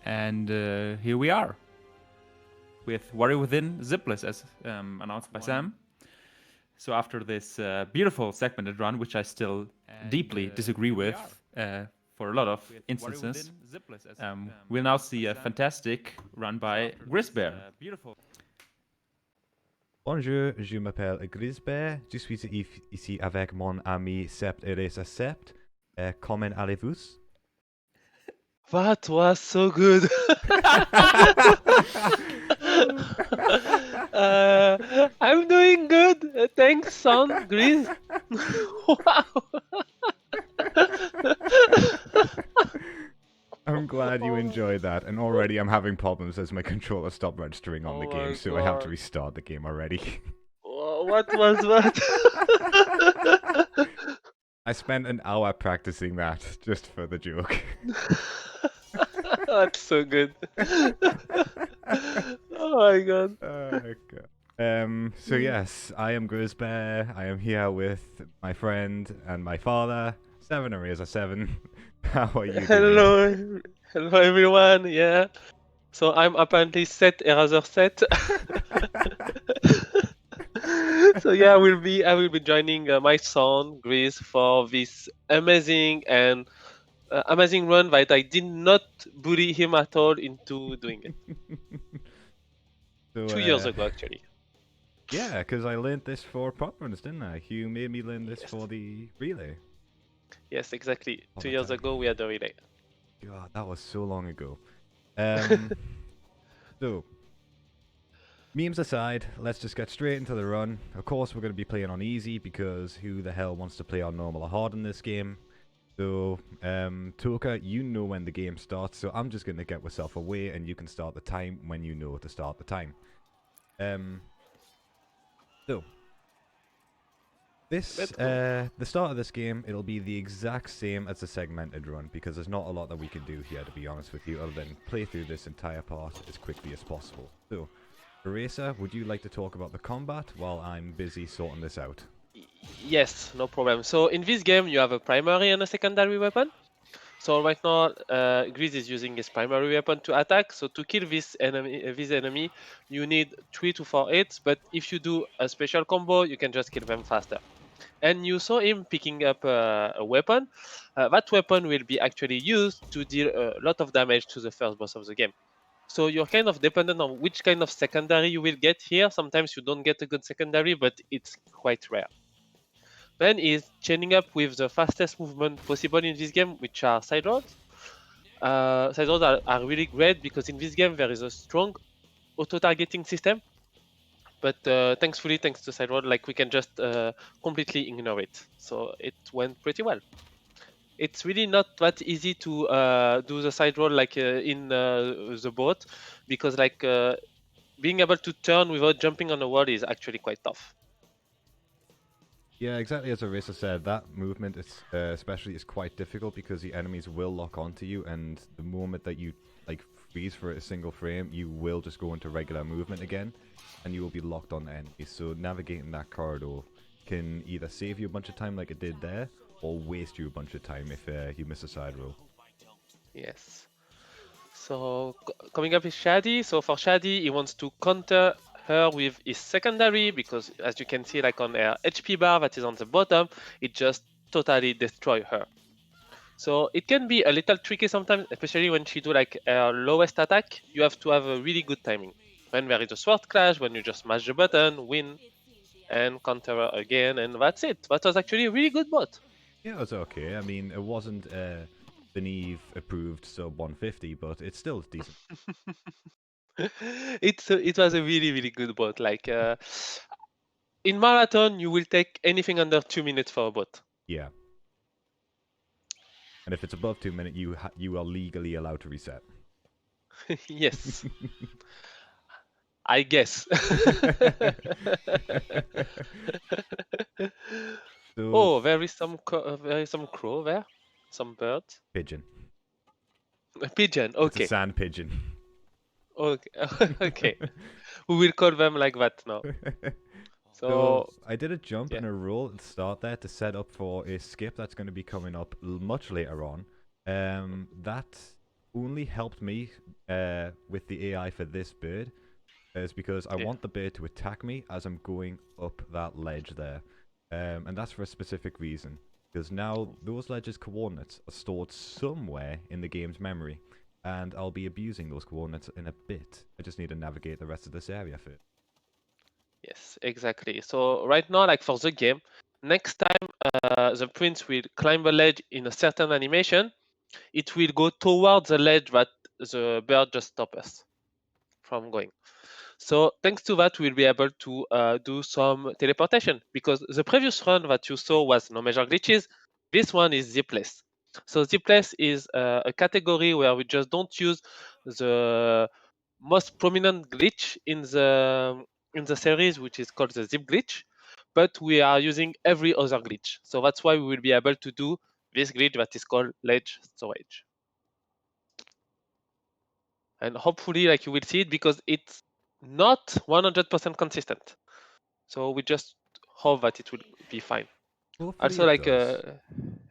And here we are with Warrior Within Zipless, as announced by Sam. So after this beautiful segmented run, which I still deeply disagree with for a lot of instances, we'll now see a fantastic run by GrizzzzBear. Bonjour, je m'appelle GrizzzzBear. Je suis ici avec mon ami Sept et Sept. Comment allez-vous? That was so good. I'm doing good. Thanks, son. Grizz. Wow. I'm glad you enjoyed that, and already I'm having problems as my controller stopped registering on the game, so I have to restart the game already. What was that? I spent an hour practicing that, just for the joke. That's so good. Oh my god. So yes, I am GrizzzzBear. I am here with my friend and my father, 7 Eraser 7. How are you doing? Hello everyone, yeah. So I'm apparently Set Eraser Set. So yeah, I will be joining my son Grizz for this amazing run that I did not bully him at all into doing it. So, 2 years ago, actually. Yeah, because I learned this for PoPRuns, didn't I? You made me learn this for the relay. Yes, exactly. 2 years ago, we had the relay. God, that was so long ago. So, memes aside, let's just get straight into the run. Of course, we're going to be playing on easy because who the hell wants to play on normal or hard in this game? So, Toka, you know when the game starts, so I'm just going to get myself away and you can start the time when you know to start the time. So, this, the start of this game, it'll be the exact same as the segmented run because there's not a lot that we can do here, to be honest with you, other than play through this entire part as quickly as possible. So, Eraser, would you like to talk about the combat while I'm busy sorting this out? Yes, no problem. So in this game, you have a primary and a secondary weapon. So right now, Grizz is using his primary weapon to attack. So to kill this enemy, you need 3 to 4 hits. But if you do a special combo, you can just kill them faster. And you saw him picking up a weapon. That weapon will be actually used to deal a lot of damage to the first boss of the game. So you're kind of dependent on which kind of secondary you will get here. Sometimes you don't get a good secondary, but it's quite rare. Then is chaining up with the fastest movement possible in this game, which are side rolls. Side rolls are really great because in this game there is a strong auto-targeting system. But thankfully, thanks to side roll, like we can just completely ignore it. So it went pretty well. It's really not that easy to do the side roll like in the boat because like being able to turn without jumping on the wall is actually quite tough. Yeah, exactly as Eraser said, that movement is, especially is quite difficult because the enemies will lock onto you, and the moment that you like freeze for a single frame, you will just go into regular movement again, and you will be locked on the enemies. So navigating that corridor can either save you a bunch of time like it did there, or waste you a bunch of time if you miss a side roll. Yes. So coming up is Shadi. So for Shadi, he wants to counter her with his secondary because as you can see like on her HP bar that is on the bottom, it just totally destroys her. So it can be a little tricky sometimes, especially when she do like her lowest attack. You have to have a really good timing. When there is a sword clash, when you just mash the button, win, and counter her again, and that's it. That was actually a really good bot. Yeah, it was okay. I mean, it wasn't Beneve approved sub 150, but it's still decent. It was a really good bot. Like in marathon, you will take anything under 2 minutes for a bot. Yeah. And if it's above 2 minutes, you are legally allowed to reset. Yes. I guess. Oh, there is some crow there, some bird. Pigeon. A pigeon. Okay. It's a sand pigeon. Okay. Okay. We will call them like that now. So I did a jump and a roll at the start there to set up for a skip that's going to be coming up much later on. That only helped me with the AI for this bird is because I want the bird to attack me as I'm going up that ledge there. And that's for a specific reason. Because now those ledges' coordinates are stored somewhere in the game's memory. And I'll be abusing those coordinates in a bit. I just need to navigate the rest of this area first. Yes, exactly. So right now, like for the game, next time the prince will climb a ledge in a certain animation, it will go towards the ledge that the bird just stopped us from going. So thanks to that, we'll be able to do some teleportation, because the previous run that you saw was no major glitches. This one is Zipless. So Zipless is a category where we just don't use the most prominent glitch in the series, which is called the zip glitch, but we are using every other glitch. So that's why we will be able to do this glitch that is called ledge storage. And hopefully, like, you will see it, because it's not 100% consistent. So we just hope that it will be fine. Hopefully Also, it like does.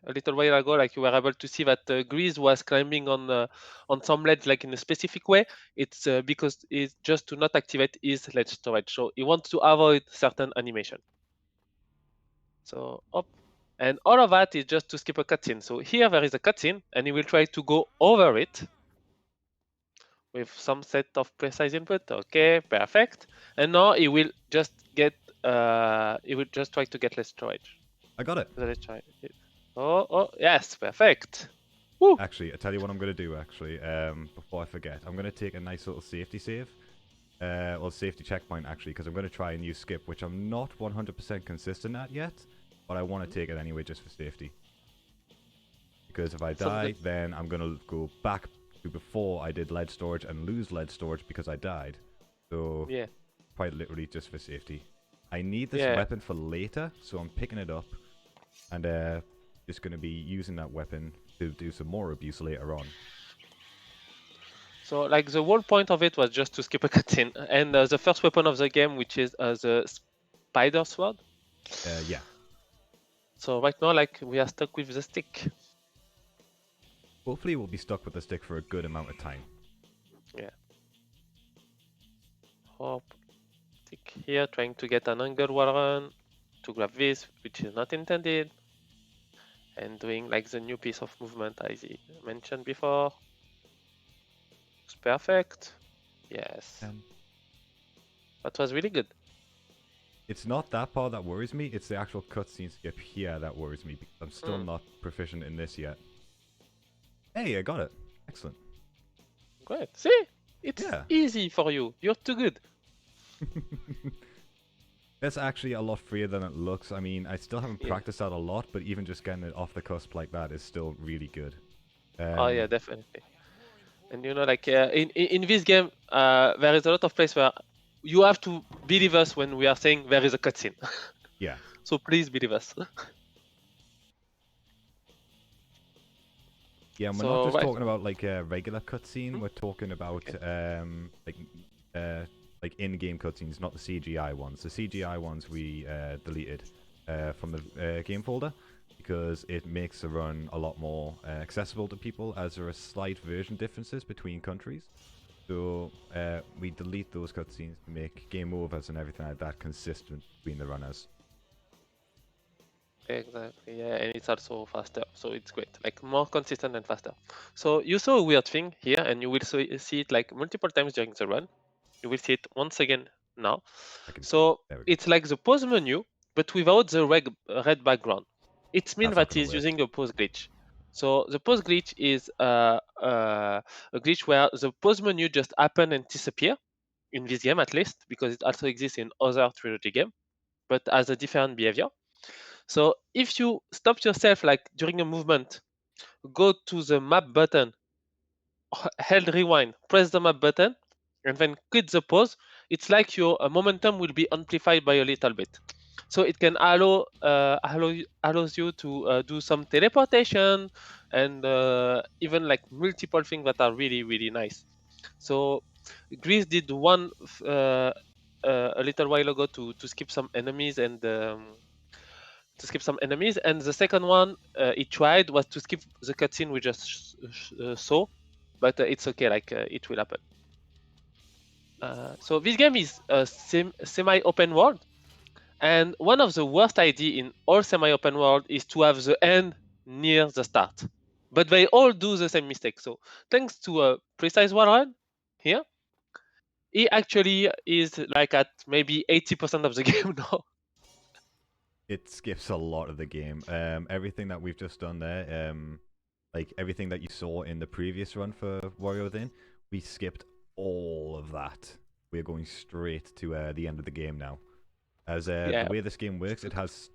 a little while ago, like, you were able to see that Grizz was climbing on some ledge, like in a specific way. It's because it's just to not activate his ledge storage. So he wants to avoid certain animation. So up, and all of that is just to skip a cutscene. So here there is a cutscene, and he will try to go over it with some set of precise input. Okay, perfect. And now he will just get he will just try to get less storage. I got it. Let's try it. Oh, yes, perfect. Woo. Actually, I tell you what I'm going to do, actually, before I forget. I'm going to take a nice little safety save. Well, safety checkpoint, actually, because I'm going to try a new skip, which I'm not 100% consistent at yet, but I want to take it anyway just for safety. Because if I die, then I'm going to go back to before I did ledge storage and lose ledge storage because I died. So, Yeah. quite literally just for safety. I need this weapon for later, so I'm picking it up and just going to be using that weapon to do some more abuse later on. So, like, the whole point of it was just to skip a cutscene. And the first weapon of the game, which is the spider sword. Yeah. So right now, like, we are stuck with the stick. Hopefully we'll be stuck with the stick for a good amount of time. Yeah. Hop, stick here, trying to get an angle wall run to grab this, which is not intended. And doing, like, the new piece of movement I mentioned before. It's perfect. Yes. That was really good. It's not that part that worries me, it's the actual cutscene skip here that worries me, because I'm still not proficient in this yet. Hey, I got it. Excellent. Great. See? It's easy for you. You're too good. That's actually a lot freer than it looks. I mean, I still haven't practiced that a lot, but even just getting it off the cusp like that is still really good. Oh yeah, definitely. And you know, like, in this game, there is a lot of place where you have to believe us when we are saying there is a cutscene. Yeah. So please believe us. Yeah, and we're not just talking about like a regular cutscene. We're talking about like in-game cutscenes, not the CGI ones. The CGI ones we deleted from the game folder because it makes the run a lot more accessible to people, as there are slight version differences between countries. So we delete those cutscenes to make game overs and everything like that consistent between the runners. Exactly, yeah, and it's also faster, so it's great, like more consistent and faster. So you saw a weird thing here, and you will see it like multiple times during the run. You will see it once again now. So it's like the pause menu, but without the red background. It means that he's using a pause glitch. So the pause glitch is a glitch where the pause menu just happen and disappear, in this game at least, because it also exists in other trilogy games, but as a different behavior. So if you stop yourself, like during a movement, go to the map button, hold rewind, press the map button, and then quit the pause, it's like your momentum will be amplified by a little bit. So it can allows you to do some teleportation and even like multiple things that are really, really nice. So Grizz did one a little while ago to skip some enemies and and the second one he tried was to skip the cutscene we just saw, but it's okay, like it will happen. So this game is a semi-open world, and one of the worst ideas in all semi-open world is to have the end near the start. But they all do the same mistake. So thanks to a precise wall run here, it actually is like at maybe 80% of the game now. It skips a lot of the game. Everything that we've just done there, like everything that you saw in the previous run for Warrior Within, we skipped all of that. We're going straight to the end of the game now. As the way this game works, it has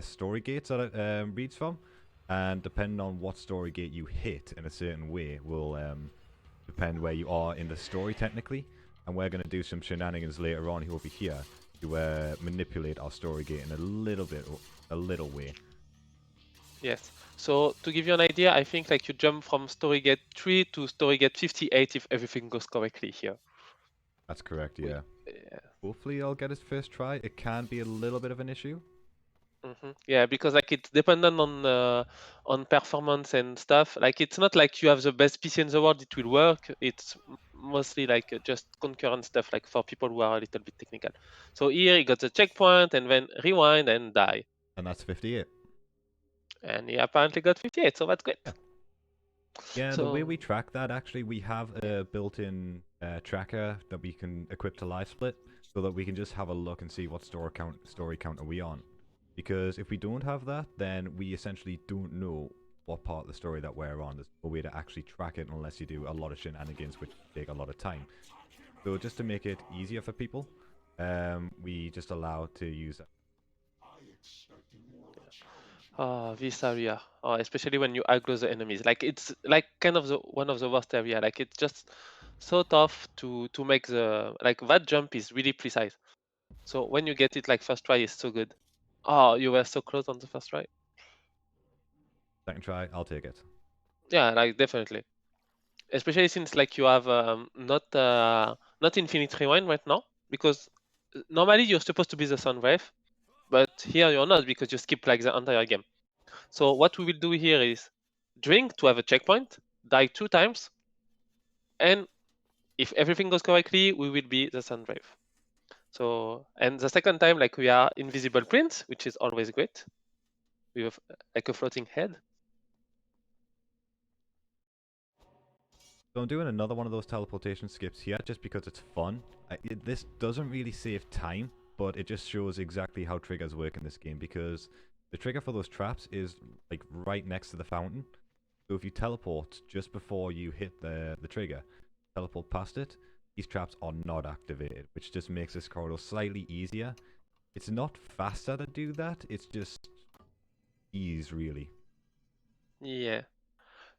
story gates that it reads from, and depending on what story gate you hit in a certain way will depend where you are in the story technically. And we're going to do some shenanigans later on over here to manipulate our story gate in a little way. Yes. So to give you an idea, I think like you jump from story gate 3 to story gate 58 if everything goes correctly here. That's correct, yeah. Hopefully I'll get his first try. It can be a little bit of an issue. Yeah, because like it's dependent on performance and stuff. Like it's not like you have the best PC in the world, it will work. It's mostly like just concurrent stuff, like for people who are a little bit technical. So here he got the checkpoint and then rewind and die. And that's 58. And he apparently got 58, so that's great. Yeah, the way we track that, actually, we have a built-in tracker that we can equip to live split, so that we can just have a look and see what story count are we on. Because if we don't have that, then we essentially don't know what part of the story that we're on. There's no way to actually track it unless you do a lot of shenanigans, which take a lot of time. So just to make it easier for people, we just allow to use that. This area, especially when you aggro the enemies, like it's like kind of one of the worst area. Like it's just so tough to make the that jump is really precise. So when you get it like first try, is so good. Oh, you were so close on the first try. Second try, I'll take it. Yeah, like definitely. Especially since like you have not infinite rewind right now, because normally you're supposed to be the sun wave, but here you're not because you skip like the entire game. So what we will do here is drink to have a checkpoint, die 2 times, and if everything goes correctly, we will be the sun wave. So, and the second time, like we are invisible prince, which is always great. We have like a floating head. So I'm doing another one of those teleportation skips here just because it's fun. This doesn't really save time, but it just shows exactly how triggers work in this game, because the trigger for those traps is like right next to the fountain. So if you teleport just before you hit the trigger, teleport past it, these traps are not activated, which just makes this corridor slightly easier. It's not faster to do that, it's just ease, really. Yeah.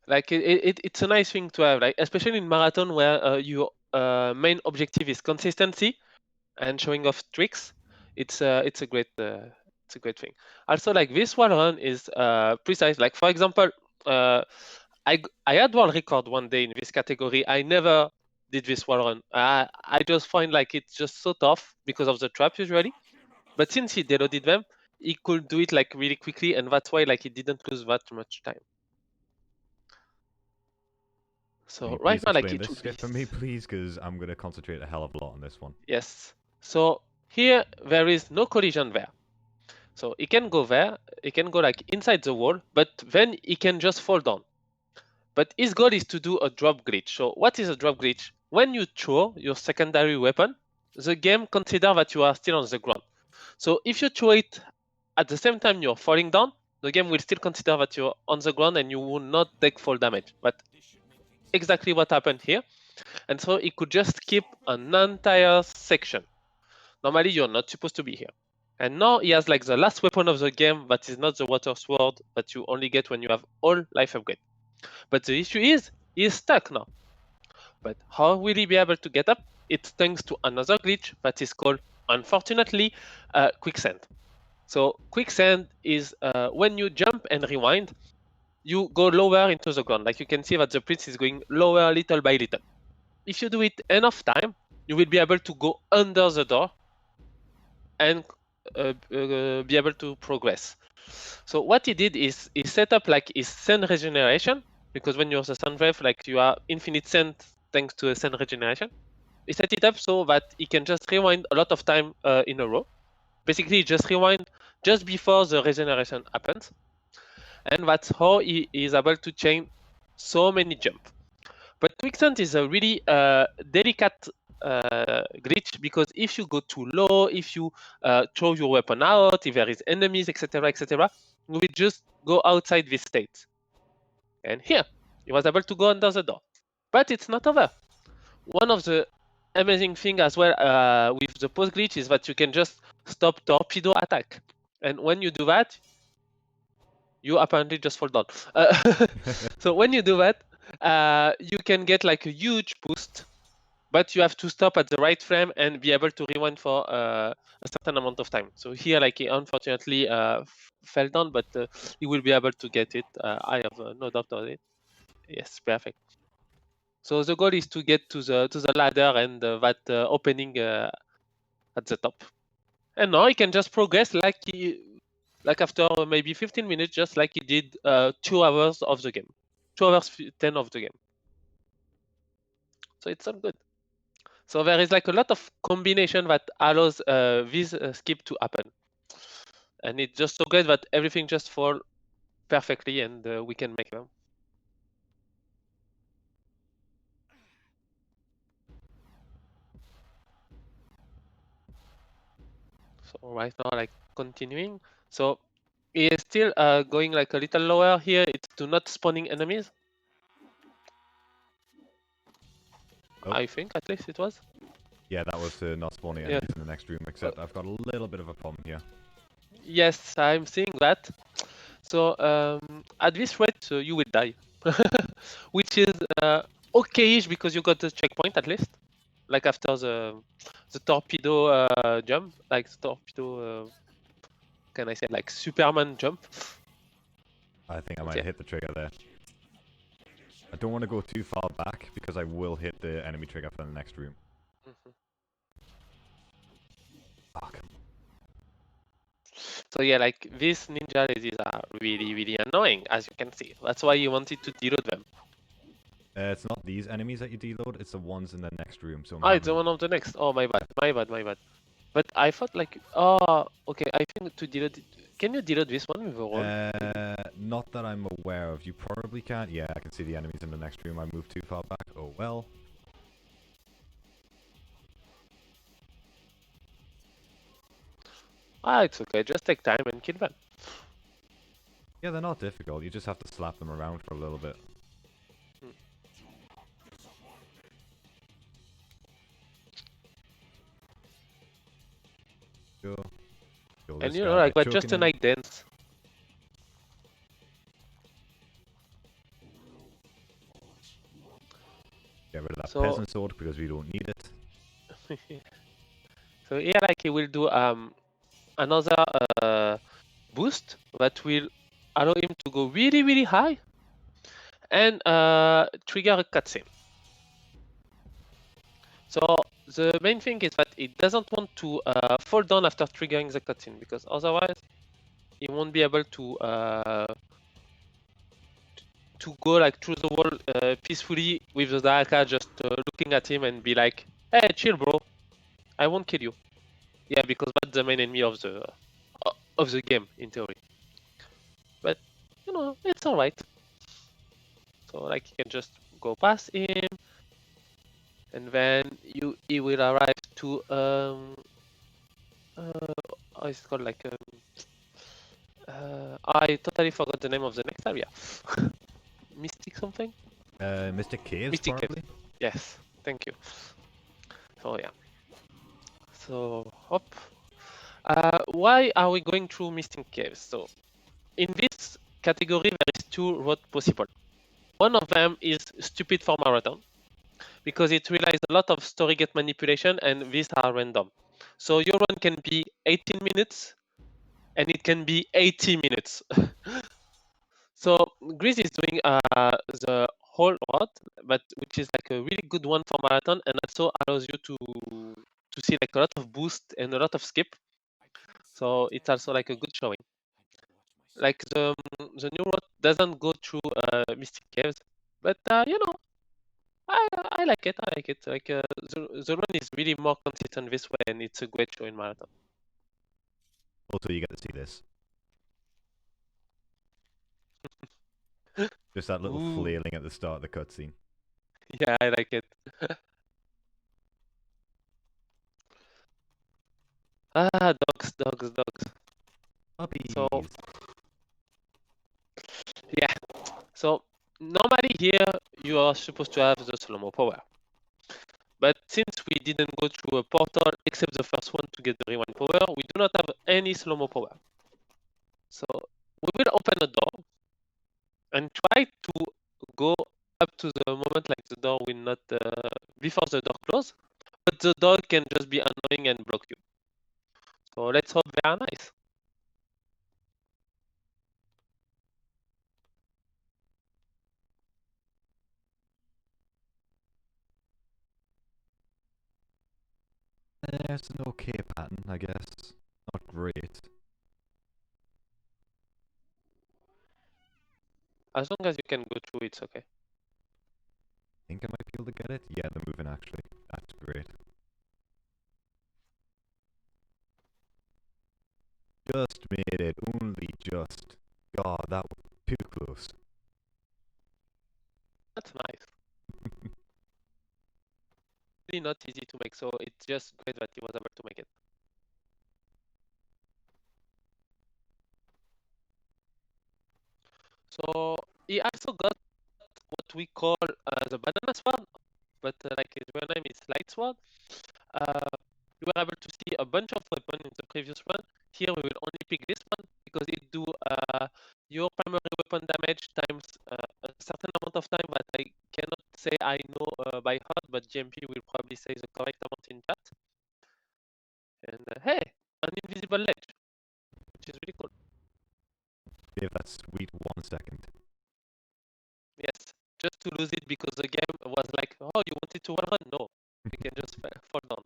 Like it's a nice thing to have, like especially in marathon where your main objective is consistency and showing off tricks. It's a great thing. Also, like this wall run is precise. Like for example, I had world record one day in this category. I never did this wall run. I just find like it's just so tough because of the traps usually. But since he deloaded them, he could do it like really quickly, and that's why like he didn't lose that much time. So right now, like it this skip for me, please, because I'm gonna concentrate a hell of a lot on this one. Yes. So here there is no collision there. So he can go there, he can go like inside the wall, but then he can just fall down. But his goal is to do a drop glitch. So what is a drop glitch? When you throw your secondary weapon, the game considers that you are still on the ground. So if you throw it at the same time you're falling down, the game will still consider that you're on the ground and you will not take fall damage. But exactly what happened here. And so it could just skip an entire section. Normally you're not supposed to be here. And now he has like the last weapon of the game that is not the water sword that you only get when you have all life upgrade. But the issue is, he's stuck now. But how will he be able to get up? It's thanks to another glitch that is called, unfortunately, quicksand. So quicksand is when you jump and rewind, you go lower into the ground. Like you can see that the prince is going lower little by little. If you do it enough time, you will be able to go under the door and be able to progress. So what he did is he set up like his sand regeneration, because when you're the Sand Wave, like you are infinite sand thanks to a sand regeneration. He set it up so that he can just rewind a lot of time in a row. Basically, just rewind just before the regeneration happens, and that's how he is able to chain so many jumps. But Quicksand is a really delicate glitch, because if you go too low, if you throw your weapon out, if there is enemies, etc., you will just go outside this state. And here, he was able to go under the door. But it's not over. One of the amazing thing as well with the post glitch is that you can just stop torpedo attack. And when you do that, you apparently just fall down. So when you do that, you can get like a huge boost, but you have to stop at the right frame and be able to rewind for a certain amount of time. So here, like, he unfortunately fell down, but he will be able to get it. I have no doubt on it. Yes, perfect. So the goal is to get to the ladder and that opening at the top. And now he can just progress like after maybe 15 minutes, just like he did 2 hours of the game, 2 hours 10 of the game. So it's all good. So there is like a lot of combination that allows this skip to happen, and it's just so great that everything just fall perfectly, and we can make them. So right now, like, continuing. So he is still going like a little lower here. It's to not spawning enemies. Oh. I think at least it was. Yeah, that was not spawning Yeah. enemies in the next room, except I've got a little bit of a problem here. Yes, I'm seeing that. So at this rate, you will die, which is okay-ish because you got the checkpoint at least. Like after the torpedo jump, like the torpedo, can I say, like Superman jump? I think I might hit the trigger there. I don't want to go too far back because I will hit the enemy trigger for the next room. Fuck. So yeah, like, these ninja ladies are really, really annoying, as you can see. That's why you wanted to deload them. It's not these enemies that you deload, it's the ones in the next room. So It's the one of the next. Oh, my bad. But I thought, like, oh, okay, I think to deload it, can you deload this one with a roll? Not that I'm aware of. You probably can't. Yeah, I can see the enemies in the next room. I moved too far back. Oh well. It's okay. Just take time and kill them. Yeah, they're not difficult. You just have to slap them around for a little bit. Go. And you know, like, but just a nice dance. Get rid of that peasant sword because we don't need it. So here, like, he will do another boost that will allow him to go really, really high and trigger a cutscene. So the main thing is that he doesn't want to fall down after triggering the cutscene, because otherwise he won't be able to go like through the wall peacefully with the Daraka just looking at him and be like, "Hey, chill, bro. I won't kill you." Yeah, because that's the main enemy of the game in theory. But you know, it's all right. So like, you can just go past him, and then he will arrive to how is it called, like I totally forgot the name of the next area. Mystic something? Mystic Caves, Mystic probably? Caves. Yes, thank you. So yeah. So hop. Why are we going through Mystic Caves? So in this category there is 2 routes possible. One of them is stupid for marathon, because it relies a lot of story gate manipulation, and these are random. So your run can be 18 minutes and it can be 80 minutes. So Grizz is doing the whole route, but which is like a really good one for marathon, and also allows you to see like a lot of boost and a lot of skip. So it's also like a good showing. Like the new road doesn't go through mystic caves, but you know, I like it. I like it. Like the run is really more consistent this way, and it's a great show in marathon. Also, you get to see this. Just that little Ooh. flailing at the start of the cutscene. Yeah, I like it. Dogs, dogs, dogs. Puppies. So yeah. So normally here you are supposed to have the slow-mo power. But since we didn't go through a portal except the first one to get the rewind power, we do not have any slow-mo power. So we will open a door and try to go up to the moment like the door will not before the door close, but the door can just be annoying and block you. So let's hope they are nice. It's an okay pattern, I guess. Not great. As long as you can go through, it's okay. I think I might be able to get it. Yeah, they're moving actually. That's great. Just made it. Only just. God, that was too close. That's nice. Really not easy to make, so it's just great that he was able to make it. So he also got what we call the banana sword, but like his real name is light sword. You were able to see a bunch of weapons in the previous one. Here we will only pick this one because it do your primary weapon damage times a certain amount of time that I cannot say I know by heart, but GMP will probably say the correct amount in chat. And hey, an invisible ledge, which is really cool. Give that sweet 1 second. Yes, just to lose it because the game was like, oh, you wanted to run? No, you can just fall down.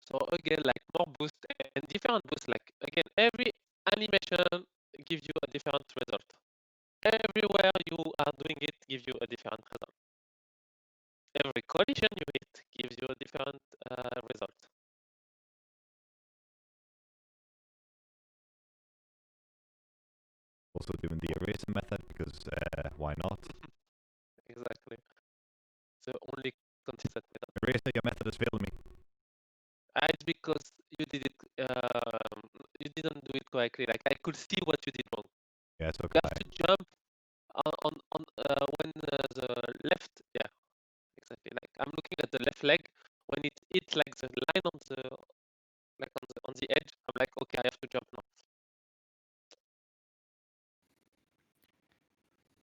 So again, like more boost and different boost. Like again, every animation gives you a different result. Everywhere you are doing it gives you a different result. Every collision you hit gives you a different result. Also doing the eraser method because why not? Exactly. The only consistent method. Eraser, your method has failed me. It's because you did it. You didn't do it correctly. Like I could see what you did wrong. Yeah, it's You okay. have to jump on when the left. Yeah, exactly. Like I'm looking at the left leg when it's like the line on the on the edge. I'm like, okay, I have to jump now.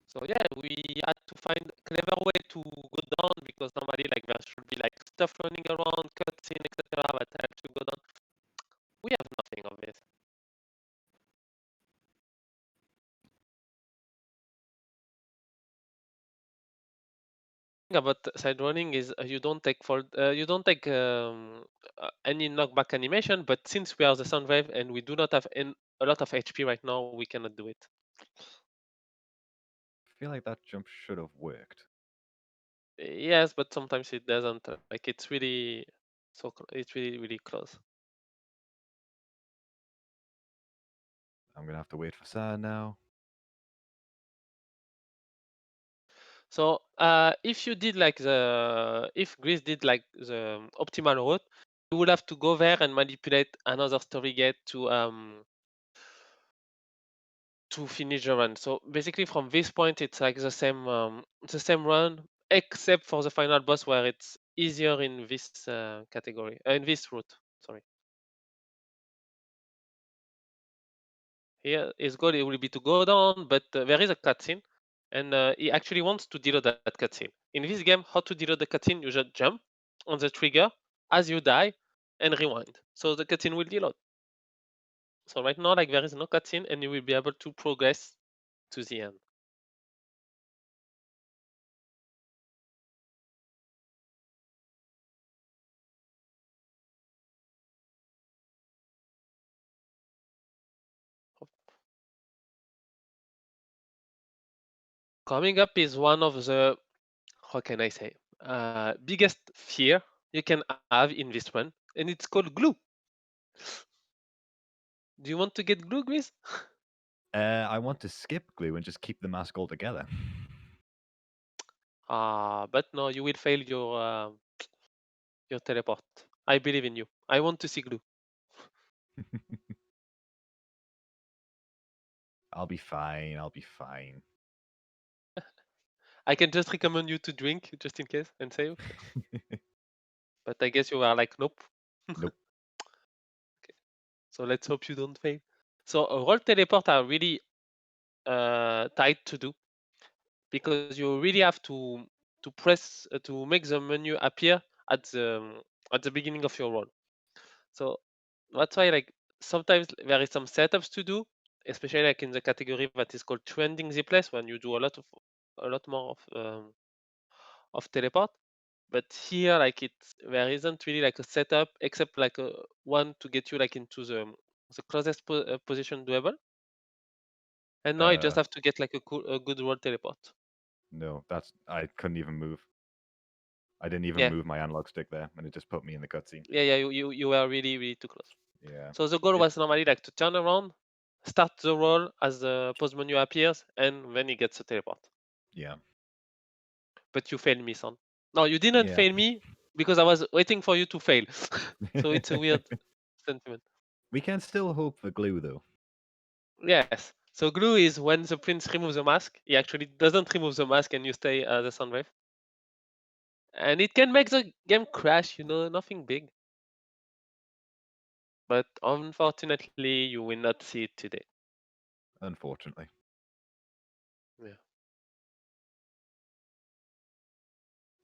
So yeah, we had to find a clever way to go down because normally like there should be like stuff running around, cutscene, etc. That helps you go down. We have nothing of this. The thing about side running is you don't take any knockback animation, but since we are the sound wave and we do not have a lot of HP right now, we cannot do it. I feel like that jump should have worked. Yes, but sometimes it doesn't. Like it's really it's really close. I'm gonna have to wait for Sad now. So if you did like if Grizz did like the optimal route, you would have to go there and manipulate another story gate to finish the run. So basically from this point it's like the same run except for the final boss where it's easier in this category in this route. Sorry. Here his goal it will be to go down, but there is a cutscene, and he actually wants to deload that cutscene. In this game, how to deload the cutscene? You just jump on the trigger as you die and rewind, so the cutscene will deload. So right now, like there is no cutscene, and you will be able to progress to the end. Coming up is one of the, how can I say, biggest fear you can have in this one, and it's called glue. Do you want to get glue, Grizz? I want to skip glue and just keep the mask all together. But no, you will fail your teleport. I believe in you. I want to see glue. I'll be fine. I'll be fine. I can just recommend you to drink just in case and save. But I guess you are like, nope. Nope. So let's hope you don't fail. So roll teleport are really tight to do because you really have to press to make the menu appear at the beginning of your roll. So that's why like sometimes there is some setups to do, especially like in the category that is called trending Zipless when you do a lot more of teleport. But here like there isn't really like a setup except like a one to get you like into the closest position doable. And now you just have to get like a good roll teleport. No, I couldn't even move. I didn't even Yeah, move my analog stick there, and it just put me in the cutscene. yeah. You were really really too close. Yeah. So the goal was normally like to turn around, start the roll as the pause menu appears, and then he gets a teleport. Yeah. But you failed me, son. No, you didn't Yeah. fail me because I was waiting for you to fail. So it's a weird sentiment. We can still hope for glue, though. Yes. So glue is when the prince removes the mask. He actually doesn't remove the mask and you stay the Soundwave. And it can make the game crash, nothing big. But unfortunately, you will not see it today. Unfortunately. Yeah.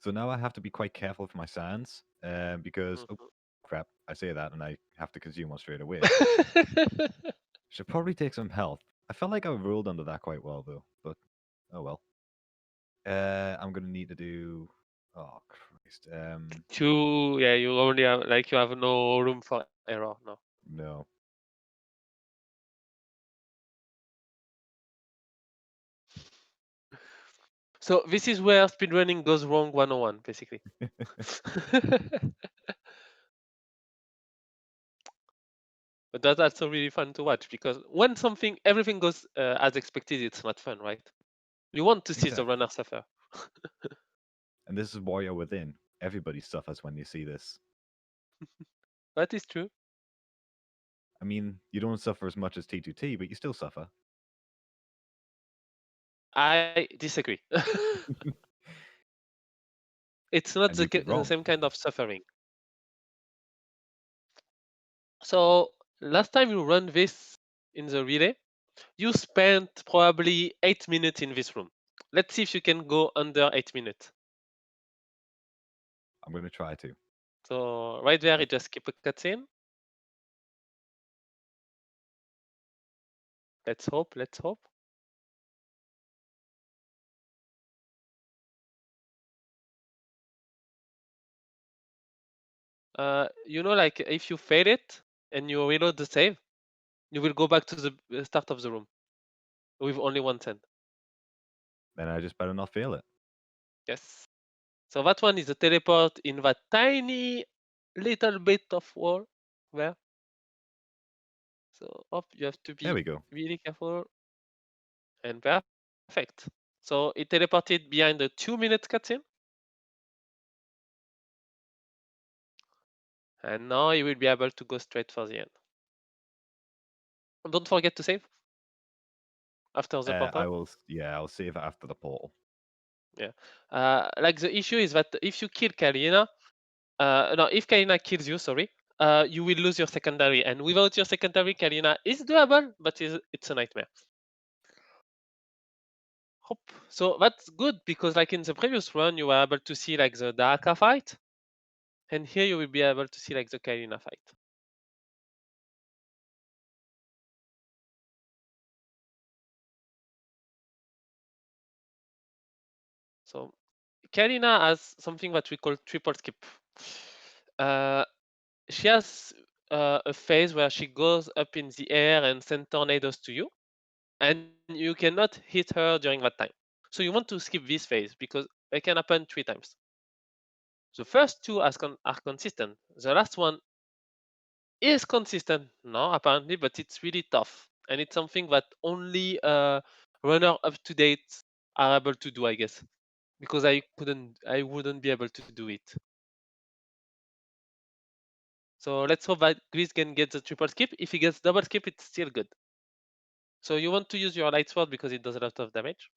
So now I have to be quite careful with my sands, because oh crap, I say that and I have to consume one straight away. Should probably take some health. I felt like I rolled under that quite well though, but oh well. I'm gonna need to do. Oh Christ. You only have you have no room for error now. No. So this is where speedrunning goes wrong 101, basically. But that's also really fun to watch because when everything goes as expected, it's not fun, right? You want to see the Exactly. runner suffer. And this is Warrior Within. Everybody suffers when you see this. That is true. I mean, you don't suffer as much as T2T, but you still suffer. I disagree. It's not And you'd be the wrong. same kind of suffering. So last time you run this in the relay, you spent probably 8 minutes in this room. Let's see if you can go under 8 minutes. I'm gonna try to. So right there, you just skip a cutscene. Let's hope. Let's hope. Like if you fail it and you reload the save, you will go back to the start of the room with only 1 cent. Then I just better not fail it. Yes. So that one is a teleport in that tiny little bit of wall there. So you have to There be we go. really careful and perfect. So it teleported behind the 2 minutes cutscene. And now you will be able to go straight for the end. Don't forget to save after the portal. I'll save it after the portal. Yeah. Like the issue is that if you kill Kalina, no, if Kalina kills you, sorry, you will lose your secondary. And without your secondary, Kalina is doable, but it's a nightmare. Hop. So that's good because like in the previous run, you were able to see like the Daka fight. And here you will be able to see like the Kalina fight. So Kalina has something that we call triple skip. She has a phase where she goes up in the air and sends tornadoes to you, and you cannot hit her during that time. So you want to skip this phase because it can happen 3 times. The first 2 are consistent. The last one is consistent now, apparently, but it's really tough. And it's something that only runner up to date are able to do, I guess. Because I wouldn't be able to do it. So let's hope that Grizz can get the triple skip. If he gets double skip, it's still good. So you want to use your light sword because it does a lot of damage.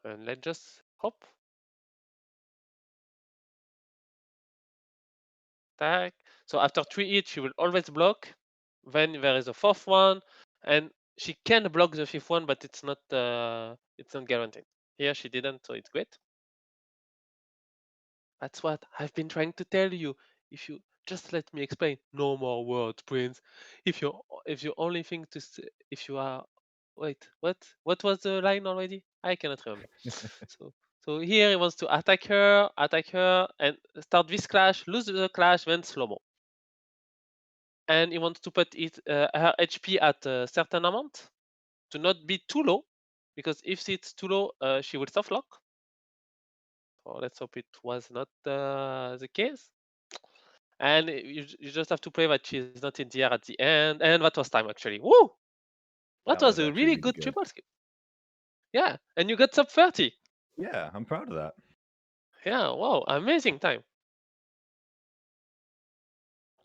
And let's just hop. Attack. So after 3 hits, she will always block. Then there is a 4th one, and she can block the 5th one, but it's not guaranteed. Here she didn't, so it's great. That's what I've been trying to tell you. If you just let me explain, no more words, Prince. If you only think to say, if you are, wait, what was the line already? I cannot remember. So here he wants to attack her, and start this clash, lose the clash, then slow mo. And he wants to put her HP at a certain amount to not be too low, because if it's too low, she will soft lock. So let's hope it was not the case. And you just have to pray that she's not in the air at the end. And that was time actually. Woo! That was a actually really good good. triple skip. Yeah, and you got sub 30. Yeah, I'm proud of that. Yeah, wow, amazing time.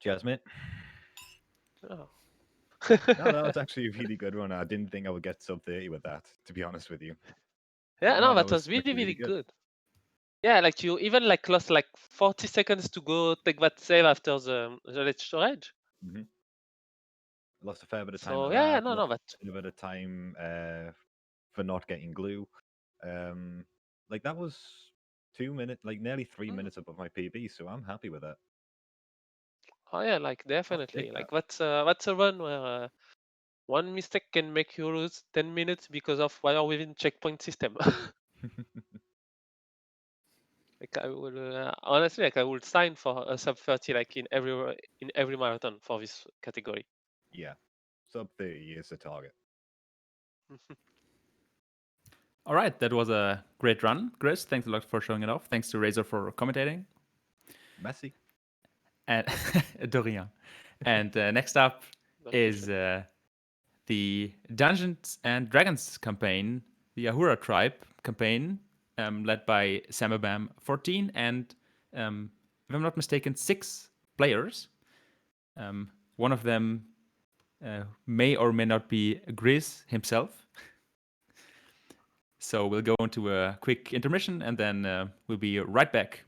Cheers, mate. Oh. No, that was actually a really good one. I didn't think I would get sub 30 with that, to be honest with you. Yeah, No, no, that was actually really good. Yeah, like you even like lost like 40 seconds to go take that save after the ledge storage. Mm-hmm. Lost a fair bit of time. So yeah, no, but a bit of time for not getting glue. Like that was 2 minutes, like nearly 3 minutes above my PB, so I'm happy with that. oh yeah, like definitely, like that's a run where one mistake can make you lose 10 minutes because of while within checkpoint system. Like I will honestly, like I would sign for a sub 30 like in every marathon for this category. Yeah, sub 30 is the target. All right, that was a great run, Grizz. Thanks a lot for showing it off. Thanks to Razor for commentating. Messy. And Dorian. And next up is the Dungeons and Dragons campaign, the Ahura tribe campaign, led by Samabam14 and, if I'm not mistaken, 6 players. One of them may or may not be Grizz himself. So we'll go into a quick intermission and then we'll be right back.